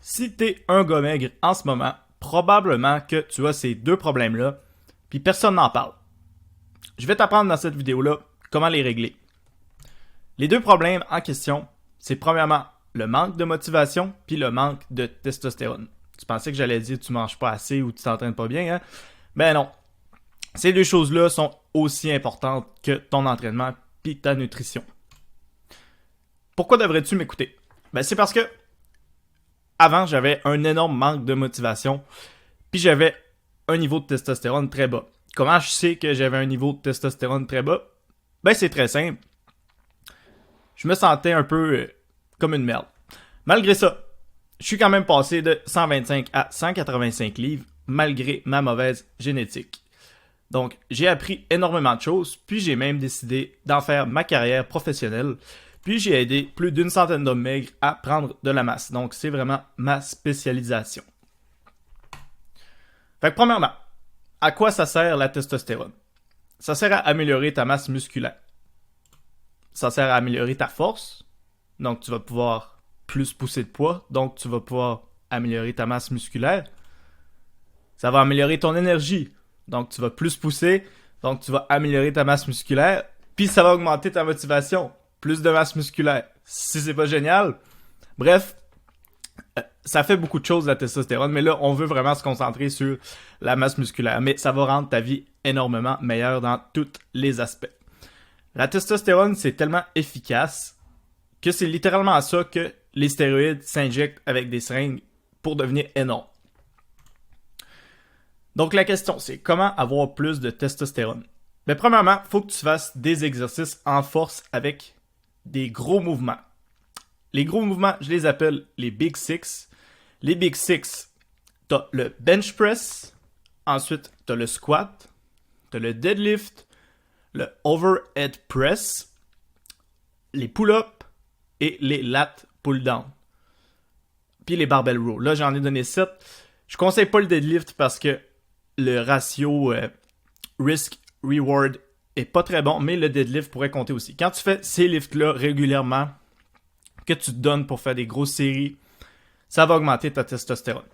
Si t'es un gars maigre en ce moment, probablement que tu as ces deux problèmes-là, puis personne n'en parle. Je vais t'apprendre dans cette vidéo-là comment les régler. Les deux problèmes en question, c'est premièrement le manque de motivation puis le manque de testostérone. Tu pensais que j'allais dire tu manges pas assez ou tu t'entraînes pas bien, hein? Ben non. Ces deux choses-là sont aussi importantes que ton entraînement puis ta nutrition. Pourquoi devrais-tu m'écouter? Ben c'est parce que avant, j'avais un énorme manque de motivation, puis j'avais un niveau de testostérone très bas. Comment je sais que j'avais un niveau de testostérone très bas? Ben c'est très simple. Je me sentais un peu comme une merde. Malgré ça, je suis quand même passé de 125 à 185 livres, malgré ma mauvaise génétique. Donc, j'ai appris énormément de choses, puis j'ai même décidé d'en faire ma carrière professionnelle. Puis j'ai aidé plus d'une centaine d'hommes maigres à prendre de la masse. Donc, c'est vraiment ma spécialisation. Fait que premièrement, à quoi ça sert la testostérone? Ça sert à améliorer ta masse musculaire. Ça sert à améliorer ta force. Donc, tu vas pouvoir plus pousser de poids. Donc, tu vas pouvoir améliorer ta masse musculaire. Ça va améliorer ton énergie. Donc, tu vas plus pousser. Donc, tu vas améliorer ta masse musculaire. Puis, ça va augmenter ta motivation. Plus de masse musculaire. Si c'est pas génial. Bref, ça fait beaucoup de choses la testostérone. Mais là, on veut vraiment se concentrer sur la masse musculaire. Mais ça va rendre ta vie énormément meilleure dans tous les aspects. La testostérone, c'est tellement efficace que c'est littéralement à ça que les stéroïdes s'injectent avec des seringues pour devenir énormes. Donc la question, c'est comment avoir plus de testostérone? Mais premièrement, il faut que tu fasses des exercices en force avec des gros mouvements. Les gros mouvements, je les appelle les Big Six. Les Big Six, tu as le bench press, ensuite tu as le squat, tu as le deadlift, le overhead press, les pull-ups et les lat pull-down. Puis les barbell row. Là, j'en ai donné 7. Je conseille pas le deadlift parce que le ratio risk-reward est pas très bon, mais le deadlift pourrait compter aussi. Quand tu fais ces lifts-là régulièrement, que tu te donnes pour faire des grosses séries, ça va augmenter ta testostérone.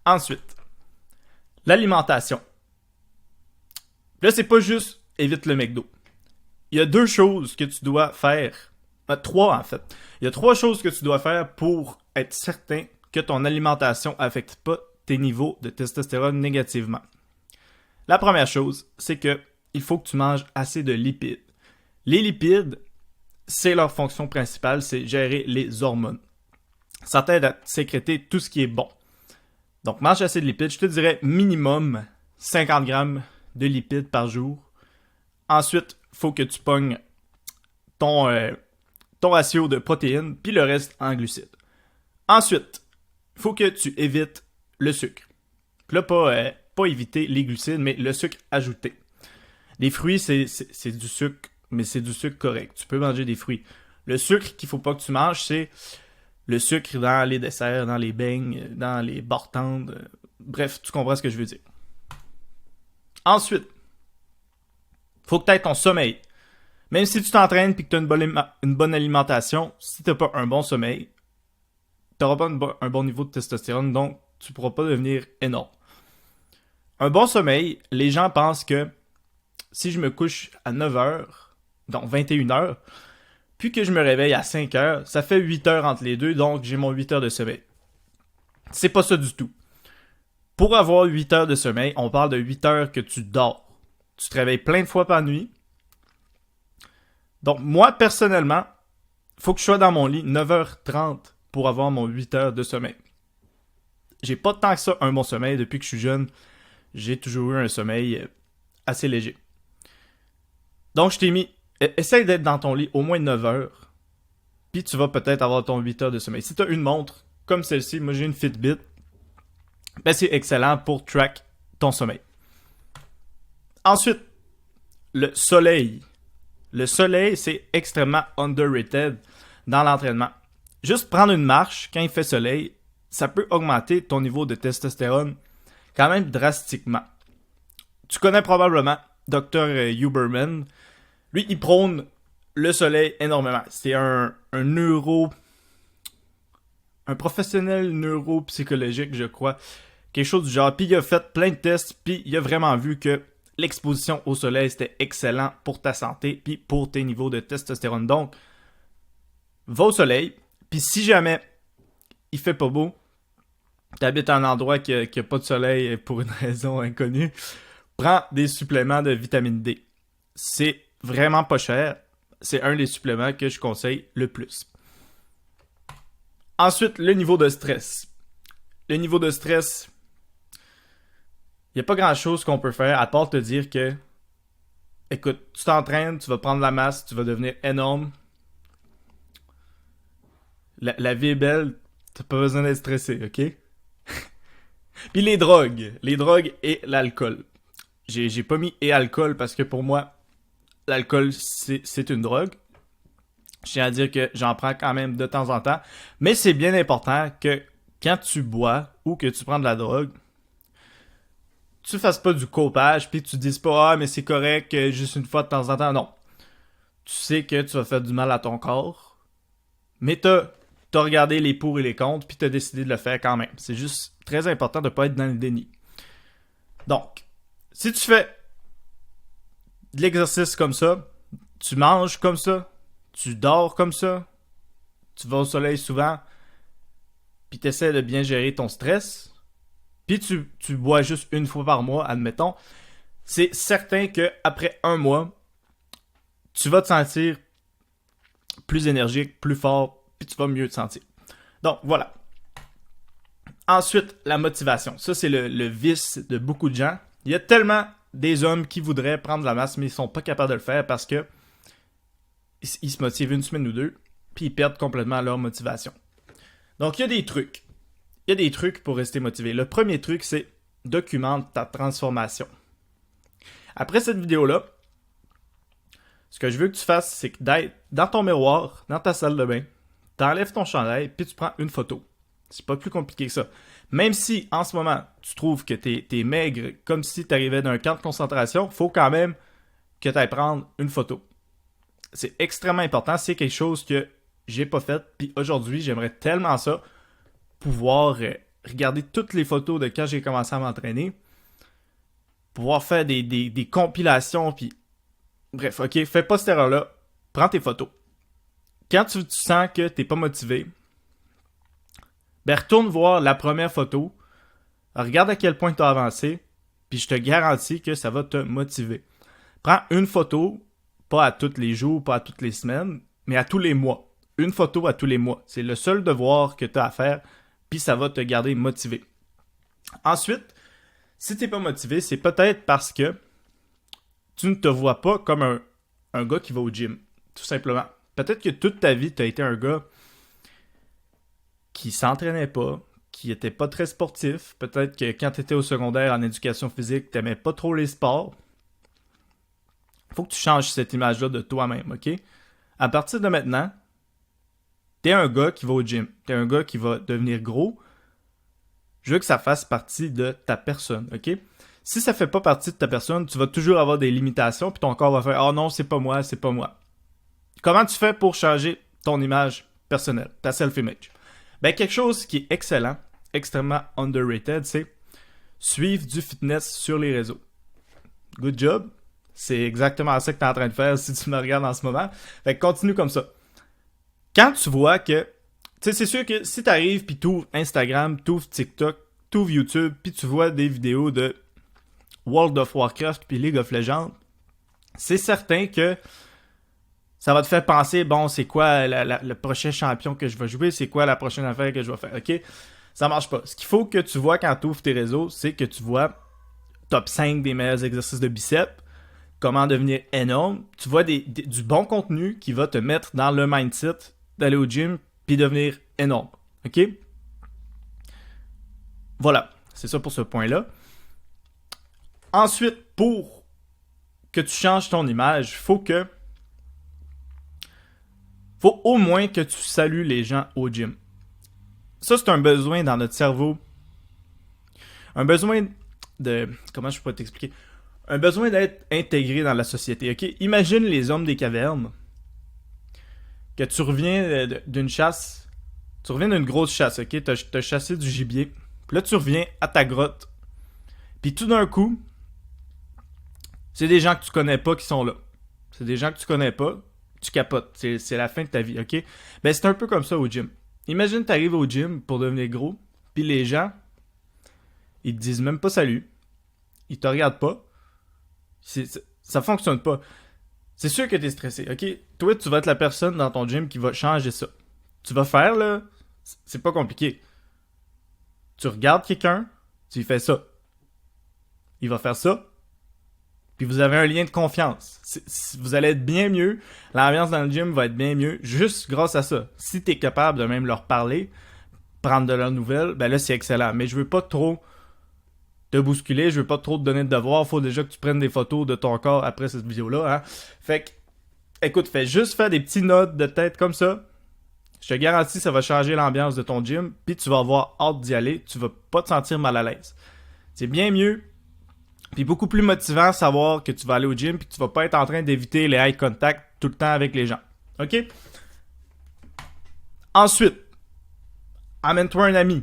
Ensuite, l'alimentation. Là, c'est pas juste évite le McDo. Il y a deux choses que tu dois faire. Trois, en fait. Il y a trois choses que tu dois faire pour être certain que ton alimentation affecte pas tes niveaux de testostérone négativement. La première chose, c'est que il faut que tu manges assez de lipides. Les lipides, c'est leur fonction principale, c'est gérer les hormones. Ça t'aide à sécréter tout ce qui est bon. Donc, mange assez de lipides. Je te dirais minimum 50 grammes de lipides par jour. Ensuite, il faut que tu pognes ton ratio de protéines, puis le reste en glucides. Ensuite, il faut que tu évites le sucre. Puis là, pas éviter les glucides, mais le sucre ajouté. Les fruits, c'est du sucre, mais c'est du sucre correct. Tu peux manger des fruits. Le sucre qu'il faut pas que tu manges, c'est le sucre dans les desserts, dans les beignes, dans les bartendes. Bref, tu comprends ce que je veux dire. Ensuite, faut que tu aies ton sommeil. Même si tu t'entraînes et que tu as une bonne alimentation, si tu n'as pas un bon sommeil, tu n'auras pas un bon niveau de testostérone, donc tu ne pourras pas devenir énorme. Un bon sommeil, les gens pensent que si je me couche à 9h, donc 21h, puis que je me réveille à 5h, ça fait 8 heures entre les deux, donc j'ai mon 8 heures de sommeil. C'est pas ça du tout. Pour avoir 8 heures de sommeil, on parle de 8 heures que tu dors. Tu te réveilles plein de fois par nuit. Donc moi, personnellement, il faut que je sois dans mon lit 9h30 pour avoir mon 8 heures de sommeil. J'ai pas tant que ça un bon sommeil. Depuis que je suis jeune, j'ai toujours eu un sommeil assez léger. Donc je t'ai mis, essaye d'être dans ton lit au moins 9 heures, puis tu vas peut-être avoir ton 8 heures de sommeil. Si tu as une montre comme celle-ci, moi j'ai une Fitbit, ben c'est excellent pour track ton sommeil. Ensuite, le soleil. Le soleil, c'est extrêmement underrated dans l'entraînement. Juste prendre une marche quand il fait soleil, ça peut augmenter ton niveau de testostérone quand même drastiquement. Tu connais probablement Dr. Huberman. Lui, il prône le soleil énormément. C'est un un professionnel neuropsychologique, je crois. Quelque chose du genre. Puis il a fait plein de tests, puis il a vraiment vu que l'exposition au soleil, c'était excellent pour ta santé, puis pour tes niveaux de testostérone. Donc, va au soleil, puis si jamais il fait pas beau, t'habites à un endroit qui a pas de soleil pour une raison inconnue, prends des suppléments de vitamine D. C'est vraiment pas cher. C'est un des suppléments que je conseille le plus. Ensuite, le niveau de stress. Le niveau de stress, il n'y a pas grand-chose qu'on peut faire à part te dire que, écoute, tu t'entraînes, tu vas prendre la masse, tu vas devenir énorme. La vie est belle, t'as pas besoin d'être stressé, ok? Puis les drogues et l'alcool. J'ai pas mis et alcool parce que pour moi, l'alcool, c'est une drogue. Je tiens à dire que j'en prends quand même de temps en temps. Mais c'est bien important que quand tu bois ou que tu prends de la drogue, tu fasses pas du copage puis tu dises pas « Ah, mais c'est correct, juste une fois de temps en temps. » Non. Tu sais que tu vas faire du mal à ton corps, mais t'as regardé les pour et les contre puis t'as décidé de le faire quand même. C'est juste très important de pas être dans le déni. Donc, si tu fais de l'exercice comme ça, tu manges comme ça, tu dors comme ça, tu vas au soleil souvent, puis tu essaies de bien gérer ton stress, puis tu bois juste une fois par mois, admettons, c'est certain qu'après un mois, tu vas te sentir plus énergique, plus fort, puis tu vas mieux te sentir. Donc, voilà. Ensuite, la motivation. Ça, c'est le vice de beaucoup de gens. Il y a tellement des hommes qui voudraient prendre de la masse, mais ils sont pas capables de le faire parce que ils se motivent une semaine ou deux, puis ils perdent complètement leur motivation. Donc, il y a des trucs. Il y a des trucs pour rester motivé. Le premier truc, c'est documente ta transformation. Après cette vidéo-là, ce que je veux que tu fasses, c'est que dans ton miroir, dans ta salle de bain, t'enlèves ton chandail, puis tu prends une photo. C'est pas plus compliqué que ça. Même si, en ce moment, tu trouves que t'es maigre, comme si t'arrivais d'un camp de concentration, faut quand même que t'ailles prendre une photo. C'est extrêmement important. C'est quelque chose que j'ai pas fait. Puis aujourd'hui, j'aimerais tellement ça. Pouvoir regarder toutes les photos de quand j'ai commencé à m'entraîner. Pouvoir faire des compilations. Puis bref, ok, fais pas cette erreur-là. Prends tes photos. Quand tu sens que t'es pas motivé, ben retourne voir la première photo. Regarde à quel point tu as avancé. Puis je te garantis que ça va te motiver. Prends une photo. Pas à tous les jours, pas à toutes les semaines, mais à tous les mois. Une photo à tous les mois. C'est le seul devoir que tu as à faire, puis ça va te garder motivé. Ensuite, si tu n'es pas motivé, c'est peut-être parce que tu ne te vois pas comme un gars qui va au gym, tout simplement. Peut-être que toute ta vie, tu as été un gars qui s'entraînait pas, qui était pas très sportif. Peut-être que quand tu étais au secondaire en éducation physique, tu n'aimais pas trop les sports. Faut que tu changes cette image-là de toi-même, ok? À partir de maintenant, t'es un gars qui va au gym. T'es un gars qui va devenir gros. Je veux que ça fasse partie de ta personne, ok? Si ça fait pas partie de ta personne, tu vas toujours avoir des limitations, puis ton corps va faire « Ah non, c'est pas moi, c'est pas moi. » Comment tu fais pour changer ton image personnelle, ta self-image? Ben, quelque chose qui est excellent, extrêmement underrated, c'est suivre du fitness sur les réseaux. Good job! C'est exactement ça que tu es en train de faire si tu me regardes en ce moment. Fait que continue comme ça. Quand tu vois que... Tu sais, c'est sûr que si tu arrives puis tu ouvres Instagram, tu ouvres TikTok, tu ouvres YouTube, puis tu vois des vidéos de World of Warcraft puis League of Legends, c'est certain que ça va te faire penser, bon, c'est quoi le prochain champion que je vais jouer, c'est quoi la prochaine affaire que je vais faire, ok? Ça marche pas. Ce qu'il faut que tu vois quand tu ouvres tes réseaux, c'est que tu vois top 5 des meilleurs exercices de biceps, comment devenir énorme. Tu vois du bon contenu qui va te mettre dans le mindset d'aller au gym puis devenir énorme. OK? Voilà. C'est ça pour ce point-là. Ensuite, pour que tu changes ton image, faut au moins que tu salues les gens au gym. Ça, c'est un besoin dans notre cerveau. Un besoin de... Comment je pourrais t'expliquer? Un besoin d'être intégré dans la société. Ok, imagine les hommes des cavernes. Que tu reviens d'une chasse, Tu reviens d'une grosse chasse, ok? T'as chassé du gibier. Puis là, tu reviens à ta grotte. Puis tout d'un coup, c'est des gens que tu connais pas qui sont là. C'est des gens que tu connais pas. Tu capotes. C'est la fin de ta vie, ok? Ben, c'est un peu comme ça au gym. Imagine, t'arrives au gym pour devenir gros. Puis les gens, ils te disent même pas salut. Ils te regardent pas. Ça fonctionne pas. C'est sûr que t'es stressé, ok? Toi, tu vas être la personne dans ton gym qui va changer ça. Tu vas faire, là, c'est pas compliqué. Tu regardes quelqu'un, tu lui fais ça. Il va faire ça. Puis vous avez un lien de confiance. Vous allez être bien mieux. L'ambiance dans le gym va être bien mieux juste grâce à ça. Si t'es capable de même leur parler, prendre de leurs nouvelles, ben là, c'est excellent. Mais je veux pas trop te bousculer, je veux pas trop te donner de devoirs. Faut déjà que tu prennes des photos de ton corps après cette vidéo-là. Hein? Fait que, écoute, fais juste faire des petits notes de tête comme ça. Je te garantis, ça va changer l'ambiance de ton gym. Puis tu vas avoir hâte d'y aller. Tu vas pas te sentir mal à l'aise. C'est bien mieux. Puis beaucoup plus motivant de savoir que tu vas aller au gym puis que tu vas pas être en train d'éviter les eye contact tout le temps avec les gens. OK? Ensuite, amène-toi un ami.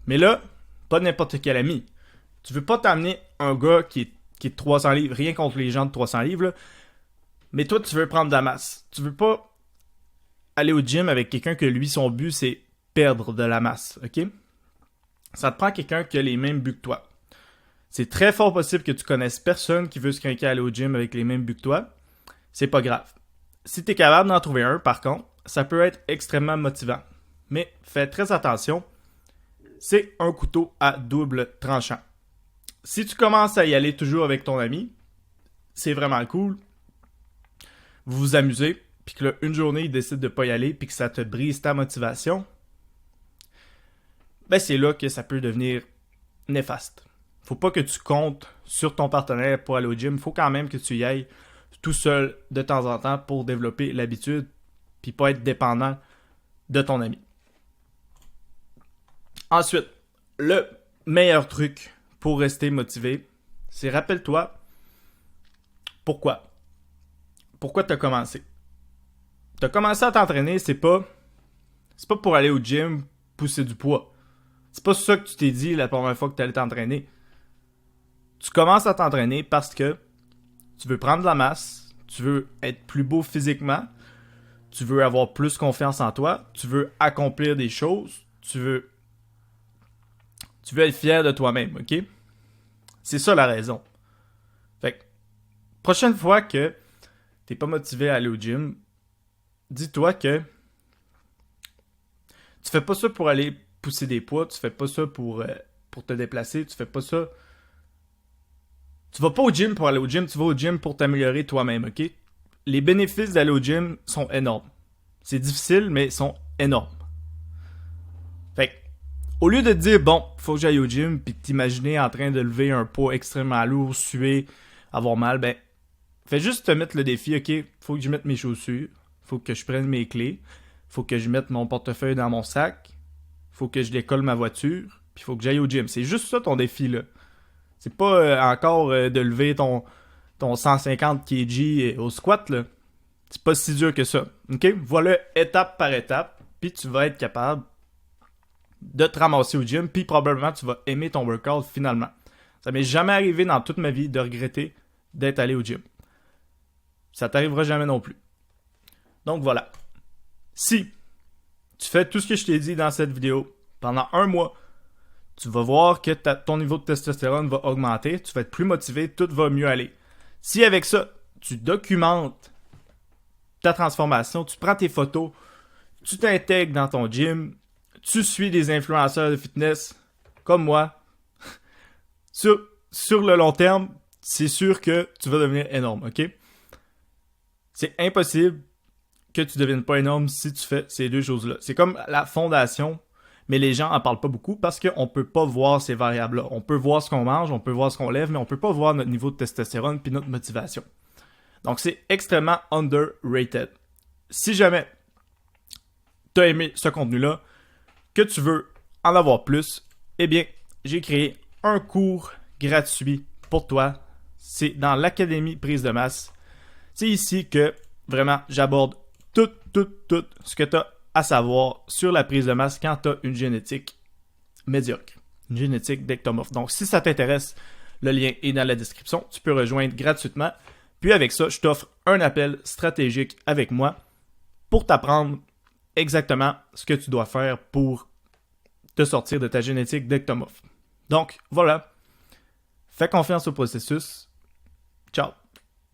Mais là, pas n'importe quel ami. Tu veux pas t'amener un gars qui est de 300 livres, rien contre les gens de 300 livres, là. Mais toi, tu veux prendre de la masse. Tu veux pas aller au gym avec quelqu'un que lui, son but, c'est perdre de la masse. OK? Ça te prend quelqu'un qui a les mêmes buts que toi. C'est très fort possible que tu connaisses personne qui veut se craquer à aller au gym avec les mêmes buts que toi. C'est pas grave. Si tu es capable d'en trouver un, par contre, ça peut être extrêmement motivant. Mais fais très attention, c'est un couteau à double tranchant. Si tu commences à y aller toujours avec ton ami, c'est vraiment cool. Vous vous amusez, puis que là, une journée, il décide de pas y aller, puis que ça te brise ta motivation, ben c'est là que ça peut devenir néfaste. Faut pas que tu comptes sur ton partenaire pour aller au gym. Faut quand même que tu y ailles tout seul de temps en temps pour développer l'habitude puis pas être dépendant de ton ami. Ensuite, le meilleur truc pour rester motivé, c'est rappelle-toi pourquoi. Pourquoi tu as commencé. Tu as commencé à t'entraîner, c'est pas pour aller au gym pousser du poids. C'est pas ça que tu t'es dit la première fois que tu allais t'entraîner. Tu commences à t'entraîner parce que tu veux prendre de la masse, tu veux être plus beau physiquement, tu veux avoir plus confiance en toi, tu veux accomplir des choses, tu veux être fier de toi-même, ok? C'est ça la raison. Fait que, prochaine fois que t'es pas motivé à aller au gym, dis-toi que tu fais pas ça pour aller pousser des poids, tu fais pas ça pour te déplacer, tu fais pas ça. Tu vas pas au gym pour aller au gym, tu vas au gym pour t'améliorer toi-même, ok? Les bénéfices d'aller au gym sont énormes. C'est difficile, mais ils sont énormes. Fait que, au lieu de te dire, bon, faut que j'aille au gym, puis t'imaginer en train de lever un poids extrêmement lourd, suer, avoir mal, ben, fais juste te mettre le défi, ok? Faut que je mette mes chaussures, faut que je prenne mes clés, faut que je mette mon portefeuille dans mon sac, faut que je décolle ma voiture, puis faut que j'aille au gym. C'est juste ça ton défi, là. C'est pas encore de lever ton 150 kg au squat, là. C'est pas si dur que ça. OK? Voilà, étape par étape, puis tu vas être capable de te ramasser au gym, puis probablement tu vas aimer ton workout finalement. Ça m'est jamais arrivé dans toute ma vie de regretter d'être allé au gym. Ça t'arrivera jamais non plus. Donc voilà. Si tu fais tout ce que je t'ai dit dans cette vidéo pendant un mois, tu vas voir que ton niveau de testostérone va augmenter, tu vas être plus motivé, tout va mieux aller. Si avec ça, tu documentes ta transformation, tu prends tes photos, tu t'intègres dans ton gym, tu suis des influenceurs de fitness comme moi, sur le long terme, c'est sûr que tu vas devenir énorme, ok? C'est impossible que tu ne deviennes pas énorme si tu fais ces deux choses-là. C'est comme la fondation, mais les gens en parlent pas beaucoup parce qu'on peut pas voir ces variables-là. On peut voir ce qu'on mange, on peut voir ce qu'on lève, mais on peut pas voir notre niveau de testostérone puis notre motivation. Donc c'est extrêmement underrated. Si jamais tu as aimé ce contenu-là, que tu veux en avoir plus, eh bien, j'ai créé un cours gratuit pour toi. C'est dans l'Académie Prise de Masse. C'est ici que vraiment j'aborde tout ce que tu as à savoir sur la prise de masse quand tu as une génétique médiocre, une génétique d'ectomorphe. Donc, si ça t'intéresse, le lien est dans la description. Tu peux rejoindre gratuitement. Puis avec ça, je t'offre un appel stratégique avec moi pour t'apprendre exactement ce que tu dois faire pour te sortir de ta génétique d'ectomorphe. Donc, voilà. Fais confiance au processus. Ciao.